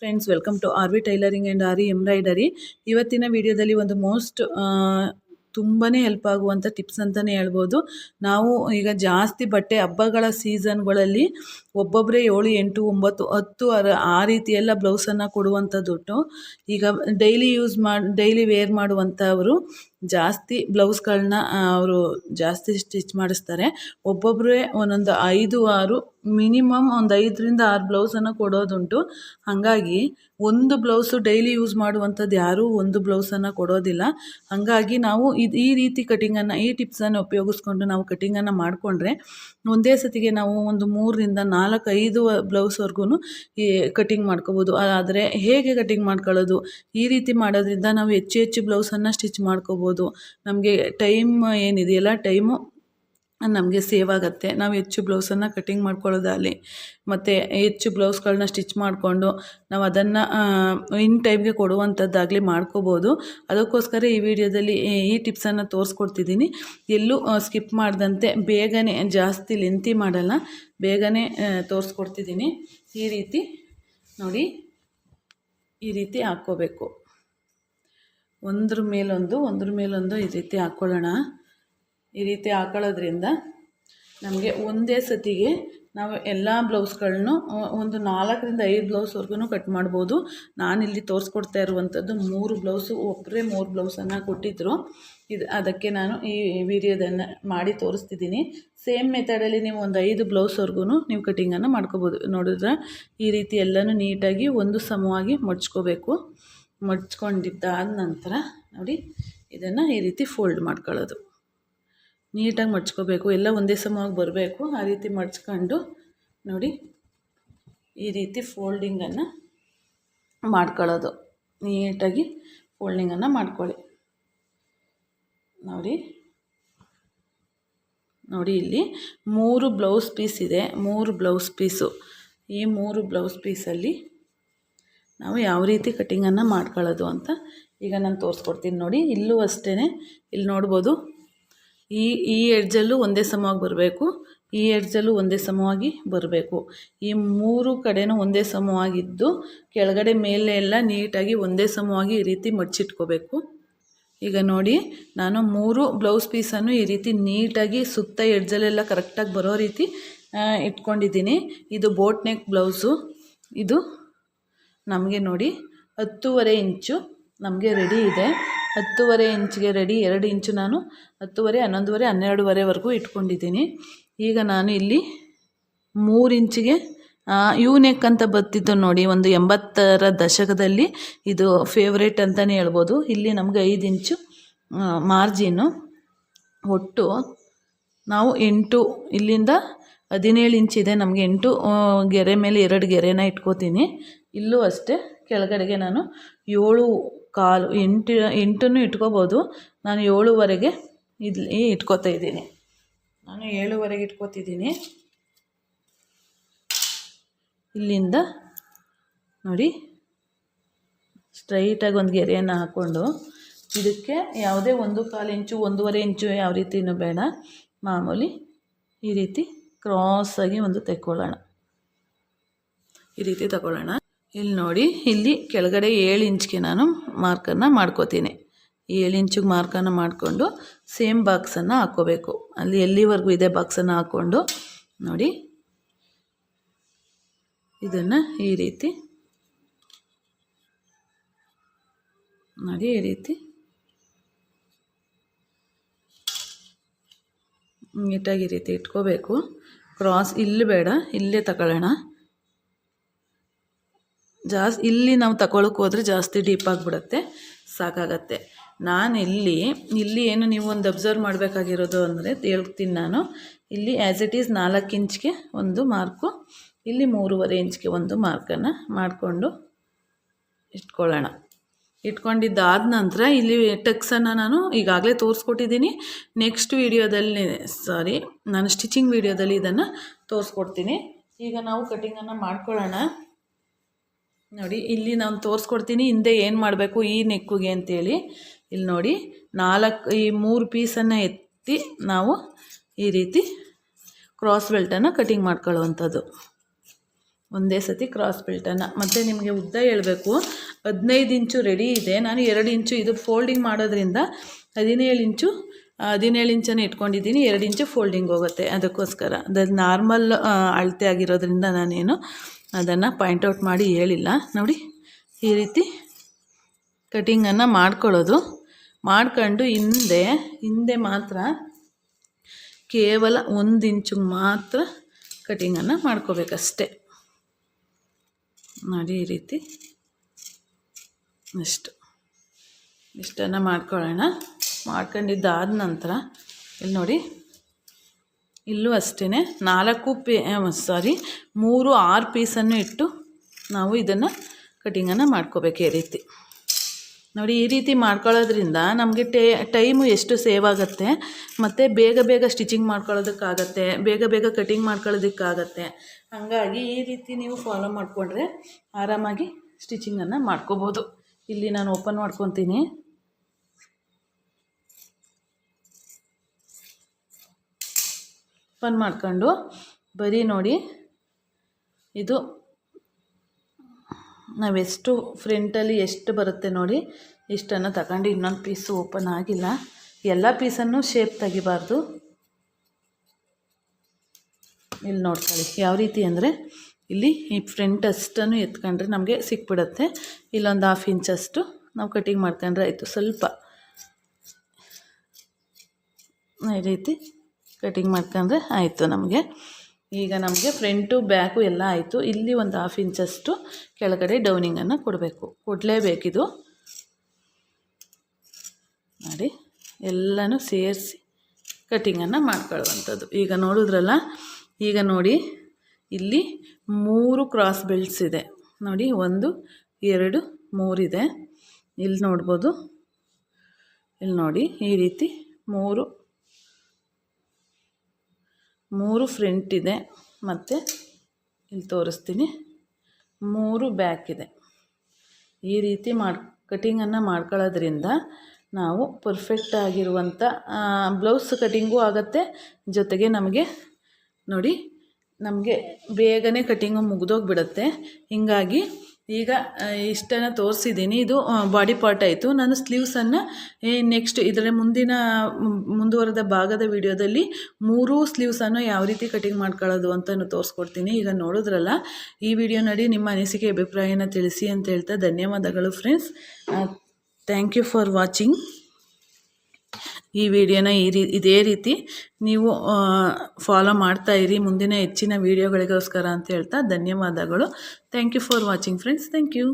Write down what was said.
Friends, welcome to R V tailoring and R V embroidery. ಇವತ್ತಿನ ವಿಡಿಯೋದಲ್ಲಿ ಒಂದು ತುಂಬಾ ಹೆಲ್ಪ್ ಆಗುವಂಥ ಟಿಪ್ಸ್ ಅಂತಲೇ ಹೇಳ್ಬೋದು. ನಾವು ಈಗ ಜಾಸ್ತಿ ಬಟ್ಟೆ ಹಬ್ಬಗಳ ಸೀಸನ್ಗಳಲ್ಲಿ ಒಬ್ಬೊಬ್ಬರೇ 7, 8, 9, 10 ಆ ರೀತಿ ಎಲ್ಲ ಬ್ಲೌಸನ್ನು ಕೊಡುವಂಥದ್ದು. ಈಗ ಡೈಲಿ ವೇರ್ ಮಾಡುವಂಥವರು ಜಾಸ್ತಿ ಬ್ಲೌಸ್ಗಳನ್ನ ಅವರು ಜಾಸ್ತಿ ಸ್ಟಿಚ್ ಮಾಡಿಸ್ತಾರೆ. ಒಬ್ಬೊಬ್ಬರೇ ಒಂದೊಂದು 5, 6 ಮಿನಿಮಮ್ ಒಂದು 5ರಿಂದ 6 ಬ್ಲೌಸನ್ನು ಕೊಡೋದುಂಟು. ಹಾಗಾಗಿ ಒಂದು ಬ್ಲೌಸು ಡೈಲಿ ಯೂಸ್ ಮಾಡುವಂಥದ್ದು ಯಾರೂ ಒಂದು ಬ್ಲೌಸನ್ನು ಕೊಡೋದಿಲ್ಲ. ಹಾಗಾಗಿ ನಾವು ಈ ರೀತಿ ಕಟಿಂಗನ್ನು, ಈ ಟಿಪ್ಸನ್ನು ಉಪಯೋಗಿಸ್ಕೊಂಡು ನಾವು ಕಟಿಂಗನ್ನು ಮಾಡಿಕೊಂಡ್ರೆ ಒಂದೇ ಸತಿಗೆ ನಾವು ಒಂದು 3ರಿಂದ 4, 5 ಬ್ಲೌಸ್ವರೆಗೂ ಈ ಕಟಿಂಗ್ ಮಾಡ್ಕೋಬೋದು. ಆದರೆ ಹೇಗೆ ಕಟಿಂಗ್ ಮಾಡ್ಕೊಳ್ಳೋದು? ಈ ರೀತಿ ಮಾಡೋದ್ರಿಂದ ನಾವು ಹೆಚ್ಚು ಬ್ಲೌಸನ್ನು ಸ್ಟಿಚ್ ಮಾಡ್ಕೋಬೋದು. ನಮಗೆ ಟೈಮ್ ಏನಿದೆಯಲ್ಲ, ಟೈಮು ನಮಗೆ ಸೇವ್ ಆಗುತ್ತೆ. ನಾವು ಹೆಚ್ಚು ಬ್ಲೌಸನ್ನು ಕಟಿಂಗ್ ಮಾಡ್ಕೊಳ್ಳೋದಾಗಲಿ ಮತ್ತು ಹೆಚ್ಚು ಬ್ಲೌಸ್ಗಳನ್ನ ಸ್ಟಿಚ್ ಮಾಡಿಕೊಂಡು ನಾವು ಅದನ್ನು ಇನ್ ಟೈಮ್ಗೆ ಕೊಡುವಂಥದ್ದಾಗಲಿ ಮಾಡ್ಕೋಬೋದು. ಅದಕ್ಕೋಸ್ಕರ ಈ ವಿಡಿಯೋದಲ್ಲಿ ಈ ಟಿಪ್ಸನ್ನು ತೋರಿಸ್ಕೊಡ್ತಿದ್ದೀನಿ. ಎಲ್ಲೂ ಸ್ಕಿಪ್ ಮಾಡ್ದಂತೆ ಬೇಗನೆ, ಜಾಸ್ತಿ ಲೆಂತಿ ಮಾಡಲ್ಲ, ಬೇಗನೆ ತೋರಿಸ್ಕೊಡ್ತಿದ್ದೀನಿ. ಈ ರೀತಿ ನೋಡಿ, ಈ ರೀತಿ ಹಾಕ್ಕೋಬೇಕು. ಒಂದ್ರ ಮೇಲೊಂದು ಈ ರೀತಿ ಹಾಕ್ಕೊಳ್ಳೋಣ. ಈ ರೀತಿ ಹಾಕೊಳ್ಳೋದ್ರಿಂದ ನಮಗೆ ಒಂದೇ ಸತಿಗೆ ನಾವು ಎಲ್ಲ ಬ್ಲೌಸ್ಗಳನ್ನು ಒಂದು 4ರಿಂದ 5 ಬ್ಲೌಸ್ವರೆಗೂ ಕಟ್ ಮಾಡ್ಬೋದು. ನಾನಿಲ್ಲಿ ತೋರಿಸ್ಕೊಡ್ತಾ ಇರುವಂಥದ್ದು 3 ಬ್ಲೌಸು, ಒಬ್ಬರೇ 3 ಬ್ಲೌಸನ್ನು ಕೊಟ್ಟಿದ್ದರು. ಅದಕ್ಕೆ ನಾನು ಈ ವಿಡಿಯೋದನ್ನು ಮಾಡಿ ತೋರಿಸ್ತಿದ್ದೀನಿ. ಸೇಮ್ ಮೆಥಡಲ್ಲಿ ನೀವು ಒಂದು 5 ಬ್ಲೌಸ್ವರೆಗೂ ನೀವು ಕಟಿಂಗನ್ನು ಮಾಡ್ಕೋಬೋದು. ನೋಡಿದ್ರೆ ಈ ರೀತಿ ಎಲ್ಲನೂ ನೀಟಾಗಿ ಒಂದು ಸಮವಾಗಿ ಮಡ್ಚ್ಕೋಬೇಕು. ಮಡ್ಚ್ಕೊಂಡಿದ್ದಾದ ನಂತರ ನೋಡಿ, ಇದನ್ನು ಈ ರೀತಿ ಫೋಲ್ಡ್ ಮಾಡ್ಕೊಳ್ಳೋದು. ನೀಟಾಗಿ ಮಡ್ಚ್ಕೋಬೇಕು, ಎಲ್ಲ ಒಂದೇ ಸಮವಾಗಿ ಬರಬೇಕು. ಆ ರೀತಿ ಮಡ್ಚ್ಕೊಂಡು ನೋಡಿ, ಈ ರೀತಿ ಫೋಲ್ಡಿಂಗನ್ನು ಮಾಡ್ಕೊಳ್ಳೋದು. ನೀಟಾಗಿ ಫೋಲ್ಡಿಂಗನ್ನು ಮಾಡ್ಕೊಳ್ಳಿ. ನೋಡಿ ಇಲ್ಲಿ 3 ಬ್ಲೌಸ್ ಪೀಸ್ ಇದೆ. 3 ಬ್ಲೌಸ್ ಪೀಸು, ಈ 3 ಬ್ಲೌಸ್ ಪೀಸಲ್ಲಿ ನಾವು ಯಾವ ರೀತಿ ಕಟಿಂಗನ್ನು ಮಾಡ್ಕೊಳ್ಳೋದು ಅಂತ ಈಗ ನಾನು ತೋರಿಸ್ಕೊಡ್ತೀನಿ. ನೋಡಿ, ಇಲ್ಲೂ ಅಷ್ಟೇ, ಇಲ್ಲಿ ನೋಡ್ಬೋದು, ಈ ಎಡ್ಜಲ್ಲೂ ಒಂದೇ ಸಮವಾಗಿ ಬರಬೇಕು, ಈ ಎಡ್ಜಲ್ಲೂ ಒಂದೇ ಸಮವಾಗಿ ಬರಬೇಕು. ಈ 3 ಕಡೆನೂ ಒಂದೇ ಸಮವಾಗಿದ್ದು ಕೆಳಗಡೆ ಮೇಲೆ ಎಲ್ಲ ನೀಟಾಗಿ ಒಂದೇ ಸಮವಾಗಿ ಈ ರೀತಿ ಮಡ್ಚಿಟ್ಕೋಬೇಕು. ಈಗ ನೋಡಿ, ನಾನು 3 ಬ್ಲೌಸ್ ಪೀಸನ್ನು ಈ ರೀತಿ ನೀಟಾಗಿ ಸುತ್ತ ಎಡ್ಜಲ್ಲೆಲ್ಲ ಕರೆಕ್ಟಾಗಿ ಬರೋ ರೀತಿ ಇಟ್ಕೊಂಡಿದ್ದೀನಿ. ಇದು ಬೋಟ್ ನೆಕ್ ಬ್ಲೌಸು. ಇದು ನಮಗೆ ನೋಡಿ 10.5 ಇಂಚು ನಮಗೆ ರೆಡಿ ಇದೆ. 10.5 ಇಂಚಿಗೆ ರೆಡಿ. 2 ಇಂಚು ನಾನು 10.5, 11.5, 12.5ವರೆಗೂ ಇಟ್ಕೊಂಡಿದ್ದೀನಿ. ಈಗ ನಾನು ಇಲ್ಲಿ 3 ಇಂಚಿಗೆ ಯು ನೆಕ್ ಅಂತ ಬರ್ತಿತ್ತು ನೋಡಿ, ಒಂದು 80ರ ದಶಕದಲ್ಲಿ ಇದು ಫೇವ್ರೇಟ್ ಅಂತಲೇ ಹೇಳ್ಬೋದು. ಇಲ್ಲಿ ನಮಗೆ 5 ಇಂಚು ಮಾರ್ಜಿನ್ನು. ಒಟ್ಟು ನಾವು 8, ಇಲ್ಲಿಂದ 17 ಇಂಚಿದೆ ನಮಗೆ. 8 ಗೆರೆ ಮೇಲೆ 2 ಗೆರೆನ ಇಟ್ಕೋತೀನಿ. ಇಲ್ಲೂ ಅಷ್ಟೇ, ಕೆಳಗಡೆಗೆ ನಾನು 7.25, 8 ಇಟ್ಕೋಬೋದು. ನಾನು 7ವರೆಗೆ ಇಲ್ಲಿ ಇಟ್ಕೋತಾ ಇದ್ದೀನಿ. 7ವರೆಗೆ ಇಟ್ಕೋತಿದ್ದೀನಿ. ಇಲ್ಲಿಂದ ನೋಡಿ, ಸ್ಟ್ರೈಟಾಗಿ ಒಂದು ಗೆರೆಯನ್ನು ಹಾಕ್ಕೊಂಡು ಇದಕ್ಕೆ ಯಾವುದೇ 1.25 ಇಂಚು, 1.5 ಇಂಚು ಯಾವ ರೀತಿಯೂ ಬೇಡ, ಮಾಮೂಲಿ ಈ ರೀತಿ ಕ್ರಾಸಾಗಿ ಒಂದು ತೆಕ್ಕೊಳ್ಳೋಣ. ಈ ರೀತಿ ತಗೊಳ್ಳೋಣ. ಇಲ್ಲಿ ನೋಡಿ, ಇಲ್ಲಿ ಕೆಳಗಡೆ 7 ಇಂಚ್ಗೆ ನಾನು ಮಾರ್ಕನ್ನು ಮಾಡ್ಕೋತೀನಿ. 7 ಇಂಚಿಗೆ ಮಾರ್ಕನ್ನು ಮಾಡಿಕೊಂಡು ಸೇಮ್ ಬಾಕ್ಸನ್ನು ಹಾಕ್ಕೋಬೇಕು. ಅಲ್ಲಿ ಎಲ್ಲಿವರೆಗೂ ಇದೆ ಬಾಕ್ಸನ್ನು ಹಾಕ್ಕೊಂಡು ನೋಡಿ, ಇದನ್ನು ಈ ರೀತಿ ನೋಡಿ, ಈ ರೀತಿ ನೀಟಾಗಿ ಈ ರೀತಿ ಇಟ್ಕೋಬೇಕು. ಕ್ರಾಸ್ ಇಲ್ಲಿ ಬೇಡ, ಇಲ್ಲೇ ತಗೊಳ್ಳೋಣ. ಇಲ್ಲಿ ನಾವು ತಗೊಳ್ಳೋಕೆ ಹೋದರೆ ಜಾಸ್ತಿ ಡೀಪ್ ಆಗಿಬಿಡುತ್ತೆ, ಸಾಕಾಗತ್ತೆ. ನಾನು ಇಲ್ಲಿ ಏನು ನೀವು ಒಂದು ಅಬ್ಸರ್ವ್ ಮಾಡಬೇಕಾಗಿರೋದು ಅಂದರೆ ಹೇಳ್ತೀನಿ ನಾನು. ಇಲ್ಲಿ ಆ್ಯಸ್ ಇಟ್ ಈಸ್ 4 ಇಂಚ್ಗೆ ಒಂದು ಮಾರ್ಕು, ಇಲ್ಲಿ 3.5 ಇಂಚ್ಗೆ ಒಂದು ಮಾರ್ಕನ್ನು ಮಾಡಿಕೊಂಡು ಇಟ್ಕೊಳ್ಳೋಣ. ಇಟ್ಕೊಂಡಿದ್ದಾದ ನಂತರ ಇಲ್ಲಿ ಟಕ್ಸನ್ನು ನಾನು ಈಗಾಗಲೇ ತೋರಿಸ್ಕೊಟ್ಟಿದ್ದೀನಿ. ನೆಕ್ಸ್ಟ್ ವೀಡಿಯೋದಲ್ಲಿ, ನಾನು ಸ್ಟಿಚಿಂಗ್ ವೀಡಿಯೋದಲ್ಲಿ ಇದನ್ನು ತೋರಿಸ್ಕೊಡ್ತೀನಿ. ಈಗ ನಾವು ಕಟಿಂಗನ್ನು ಮಾಡ್ಕೊಳ್ಳೋಣ. ನೋಡಿ, ಇಲ್ಲಿ ನಾನು ತೋರಿಸ್ಕೊಡ್ತೀನಿ ಹಿಂದೆ ಏನು ಮಾಡಬೇಕು ಈ ನೆಕ್ಕಿಗೆ ಅಂತೇಳಿ. ಇಲ್ಲಿ ನೋಡಿ, ಈ 3 ಪೀಸನ್ನು ಎತ್ತಿ ನಾವು ಈ ರೀತಿ ಕ್ರಾಸ್ ಬೆಲ್ಟನ್ನು ಕಟಿಂಗ್ ಮಾಡ್ಕೊಳ್ಳುವಂಥದ್ದು. ಒಂದೇ ಸತಿ ಕ್ರಾಸ್ ಬೆಲ್ಟನ್ನು. ಮತ್ತು ನಿಮಗೆ ಉದ್ದ ಹೇಳಬೇಕು, 15 ಇಂಚು ರೆಡಿ ಇದೆ. ನಾನು 2 ಇಂಚು ಇದು ಫೋಲ್ಡಿಂಗ್ ಮಾಡೋದ್ರಿಂದ 17 ಇಂಚನ್ನು ಇಟ್ಕೊಂಡಿದ್ದೀನಿ. 2 ಇಂಚು ಫೋಲ್ಡಿಂಗ್ ಹೋಗುತ್ತೆ. ಅದಕ್ಕೋಸ್ಕರ ಅದು ನಾರ್ಮಲ್ ಅಳತೆ ಆಗಿರೋದ್ರಿಂದ ನಾನೇನು ಅದನ್ನು ಪಾಯಿಂಟೌಟ್ ಮಾಡಿ ಹೇಳಿಲ್ಲ. ನೋಡಿ, ಈ ರೀತಿ ಕಟಿಂಗನ್ನು ಮಾಡ್ಕೊಳ್ಳೋದು. ಮಾಡ್ಕೊಂಡು ಹಿಂದೆ ಮಾತ್ರ ಕೇವಲ 1 ಇಂಚಿಗೆ ಮಾತ್ರ ಕಟಿಂಗನ್ನು ಮಾಡ್ಕೋಬೇಕಷ್ಟೆ. ನೋಡಿ, ಈ ರೀತಿ ಇಷ್ಟನ್ನು ಮಾಡ್ಕೊಳ್ಳೋಣ. ಮಾಡ್ಕೊಂಡಿದ್ದಾದ ನಂತರ ಇಲ್ಲಿ ನೋಡಿ, ಇಲ್ಲೂ ಅಷ್ಟೇ 3 6 ಪೀಸನ್ನು ಇಟ್ಟು ನಾವು ಇದನ್ನು ಕಟಿಂಗನ್ನು ಮಾಡ್ಕೋಬೇಕು. ಈ ರೀತಿ ನೋಡಿ, ಈ ರೀತಿ ಮಾಡ್ಕೊಳ್ಳೋದ್ರಿಂದ ನಮಗೆ ಟೈಮು ಎಷ್ಟು ಸೇವ್ ಆಗುತ್ತೆ, ಮತ್ತು ಬೇಗ ಸ್ಟಿಚಿಂಗ್ ಮಾಡ್ಕೊಳ್ಳೋದಕ್ಕಾಗತ್ತೆ, ಬೇಗ ಕಟಿಂಗ್ ಮಾಡ್ಕೊಳ್ಳೋದಕ್ಕಾಗತ್ತೆ. ಹಾಗಾಗಿ ಈ ರೀತಿ ನೀವು ಫಾಲೋ ಮಾಡಿಕೊಂಡ್ರೆ ಆರಾಮಾಗಿ ಸ್ಟಿಚಿಂಗನ್ನು ಮಾಡ್ಕೋಬೋದು. ಇಲ್ಲಿ ನಾನು ಓಪನ್ ಮಾಡ್ಕೊತೀನಿ. ಓಪನ್ ಮಾಡ್ಕೊಂಡು ಬರೀ ನೋಡಿ, ಇದು ನಾವೆಷ್ಟು ಫ್ರಂಟಲ್ಲಿ ಎಷ್ಟು ಬರುತ್ತೆ ನೋಡಿ, ಇಷ್ಟನ್ನು ತಗೊಂಡು ಇನ್ನೊಂದು ಪೀಸು ಓಪನ್ ಆಗಿಲ್ಲ. ಎಲ್ಲ ಪೀಸನ್ನು ಶೇಪ್ ತೆಗಿಬಾರ್ದು. ಇಲ್ಲಿ ನೋಡ್ಕೊಳ್ಳಿ ಯಾವ ರೀತಿ ಅಂದರೆ, ಇಲ್ಲಿ ಈ ಫ್ರಂಟ್ ಅಷ್ಟನ್ನು ಎತ್ಕೊಂಡ್ರೆ ನಮಗೆ ಸಿಕ್ಬಿಡುತ್ತೆ. ಇಲ್ಲೊಂದು 1/2 ಇಂಚಷ್ಟು ನಾವು ಕಟಿಂಗ್ ಮಾಡ್ಕೊಂಡ್ರೆ ಆಯಿತು. ಸ್ವಲ್ಪ ಈ ರೀತಿ ಕಟಿಂಗ್ ಮಾಡ್ಕೊಂಡ್ರೆ ಆಯಿತು ನಮಗೆ. ಈಗ ನಮಗೆ ಫ್ರಂಟು ಬ್ಯಾಕು ಎಲ್ಲ ಆಯಿತು. ಇಲ್ಲಿ ಒಂದು 1/2 ಇಂಚಷ್ಟು ಕೆಳಗಡೆ ಡೌನಿಂಗನ್ನು ಕೊಡಲೇಬೇಕಿದು. ನೋಡಿ, ಎಲ್ಲನೂ ಸೇರಿಸಿ ಕಟಿಂಗನ್ನು ಮಾಡ್ಕೊಳ್ಳುವಂಥದ್ದು. ಈಗ ನೋಡಿದ್ರಲ್ಲ, ಈಗ ನೋಡಿ ಇಲ್ಲಿ 3 ಕ್ರಾಸ್ ಬೆಲ್ಟ್ಸ್ ಇದೆ ನೋಡಿ. 1 2 3 ಇದೆ. ಇಲ್ಲಿ ನೋಡ್ಬೋದು, ಇಲ್ಲಿ ನೋಡಿ ಈ ರೀತಿ 3 ಫ್ರಂಟ್ ಇದೆ, ಮತ್ತು ಇಲ್ಲಿ ತೋರಿಸ್ತೀನಿ 3 ಬ್ಯಾಕ್ ಇದೆ. ಈ ರೀತಿ ಕಟಿಂಗನ್ನು ಮಾಡ್ಕೊಳ್ಳೋದ್ರಿಂದ ನಾವು ಪರ್ಫೆಕ್ಟ್ ಆಗಿರುವಂಥ ಬ್ಲೌಸ್ ಕಟಿಂಗೂ ಆಗುತ್ತೆ. ಜೊತೆಗೆ ನಮಗೆ ನೋಡಿ, ನಮಗೆ ಬೇಗನೆ ಕಟಿಂಗು ಮುಗಿದೋಗ್ಬಿಡುತ್ತೆ. ಹೀಗಾಗಿ ಈಗ ಇಷ್ಟನ್ನು ತೋರಿಸಿದ್ದೀನಿ. ಇದು ಬಾಡಿ ಪಾರ್ಟ್ ಆಯಿತು. ನಾನು ಸ್ಲೀವ್ಸನ್ನು ನೆಕ್ಸ್ಟ್ ಇದರ ಮುಂದುವರೆದ ಭಾಗದ ವಿಡಿಯೋದಲ್ಲಿ 3 ಸ್ಲೀವ್ಸನ್ನು ಯಾವ ರೀತಿ ಕಟಿಂಗ್ ಮಾಡ್ಕೊಳ್ಳೋದು ಅಂತಲೂ ತೋರಿಸ್ಕೊಡ್ತೀನಿ. ಈಗ ನೋಡಿದ್ರಲ್ಲ, ಈ ವಿಡಿಯೋ ನೋಡಿ ನಿಮ್ಮ ಅನಿಸಿಕೆ ಅಭಿಪ್ರಾಯನ ತಿಳಿಸಿ ಅಂತ ಹೇಳ್ತಾ ಧನ್ಯವಾದಗಳು friends. Thank you for watching. ಈ ವಿಡಿಯೋನ ಇದೇ ರೀತಿ ನೀವು ಫಾಲೋ ಮಾಡ್ತಾಯಿರಿ ಮುಂದಿನ ಹೆಚ್ಚಿನ ವಿಡಿಯೋಗಳಿಗೋಸ್ಕರ ಅಂತ ಹೇಳ್ತಾ ಧನ್ಯವಾದಗಳು. Thank you for watching friends. Thank you.